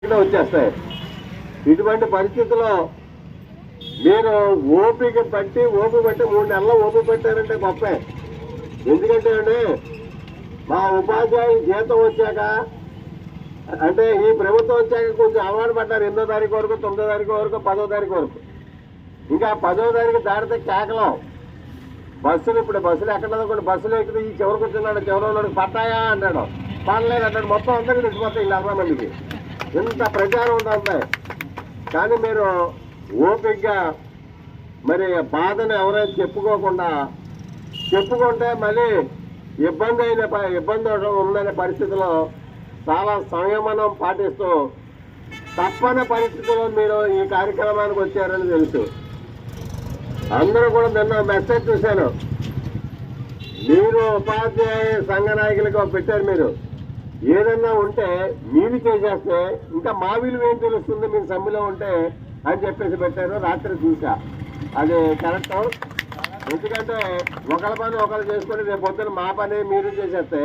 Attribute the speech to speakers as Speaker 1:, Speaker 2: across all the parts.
Speaker 1: వచ్చేస్తాయి. ఇటువంటి పరిస్థితుల్లో మీరు ఓపిక పట్టి 3 నెలలు ఓపిక పెట్టారంటే గొప్పే. ఎందుకంటే అండి మా ఉపాధ్యాయులు జీతం వచ్చాక అంటే ఈ ప్రభుత్వం వచ్చాక కొంచెం అలవాటు పడ్డారు. 8వ తారీఖు వరకు, 9వ తారీఖు వరకు, 10వ తారీఖు వరకు. ఇంకా 10వ తారీఖు దాటితే కేకలం. బస్సులు ఇప్పుడు బస్సులు ఎక్కడ కూడా బస్సులు ఎక్కితే ఈ చివరికి వచ్చినాడు, చివరి ఉన్నాడు పట్టాయా అంటాడు, పడలేదు అంటాడు. మొత్తం అందరికీ తెచ్చిపోతాయి ఇలా 60 మందికి. ఇంత ప్రచారం ఉంటుంది. కానీ మీరు ఓపికగా మరి బాధను ఎవరైనా చెప్పుకుంటే మళ్ళీ ఇబ్బంది ఉందనే పరిస్థితిలో చాలా సంయమనం పాటిస్తూ తప్పని పరిస్థితుల్లో మీరు ఈ కార్యక్రమానికి వచ్చారని తెలుసు. అందరూ కూడా నిన్న మెసేజ్ చూశాను. మీరు ఉపాధ్యాయ సంఘ నాయకులుగా పెట్టారు. మీరు ఏదన్నా ఉంటే మీరు చేసేస్తే ఇంకా మా విలువ ఏం తెలుస్తుంది మీరు సమ్మెలో ఉంటే అని చెప్పేసి పెట్టారు. రాత్రి చూసా. అది కరెక్ట్. ఎందుకంటే ఒకళ్ళ పని ఒకళ్ళు చేసుకొని రేపు పొద్దున మా పని మీరు చేసేస్తే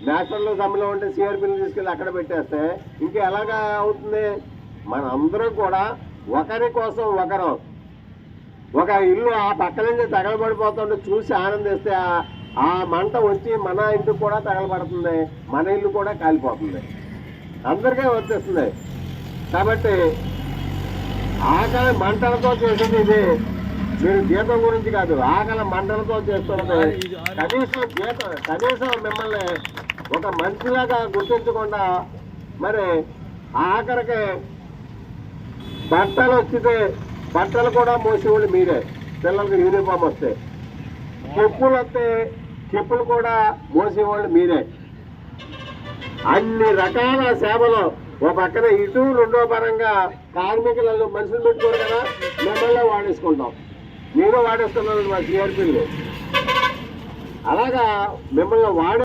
Speaker 1: నేషనల్ సమ్మెలో ఉంటే సిఆర్పీని తీసుకెళ్ళి అక్కడ పెట్టేస్తే ఇంకా ఎలాగా అవుతుంది? మన అందరం కూడా ఒకరి కోసం ఒకరు ఒక ఇల్లు ఆ పక్క నుంచి తగలబడిపోతుంటే చూసి ఆనందిస్తే ఆ మంట వచ్చి మన ఇంటికి కూడా తగలబడుతుంది, మన ఇల్లు కూడా కాలిపోతుంది, అందరికీ వచ్చేస్తుంది. కాబట్టి ఆకలి మంటలతో చేసేది ఇది. మీరు జీతం గురించి కాదు, ఆకలి మంటలతో చేస్తున్నది. కనీసం మిమ్మల్ని ఒక మనిషిలాగా గుర్తించకుండా మరి ఆఖరికి బట్టలు వచ్చితే బట్టలు కూడా మోసేవాళ్ళు మీరే. పిల్లలకి యూనిఫామ్ వస్తే చెప్పులు వస్తే చెప్పులు కూడా మోసేవాళ్ళు మీరే. అన్ని రకాల సేవలు ఒక పక్కన ఇటు రెండో పరంగా కార్మికులలో మనుషులు పెట్టుకోరు కదా, మిమ్మల్ని వాడేసుకుంటాం. మీరు వాడేస్తున్నారు మా సిఆర్పీలు. అలాగా మిమ్మల్ని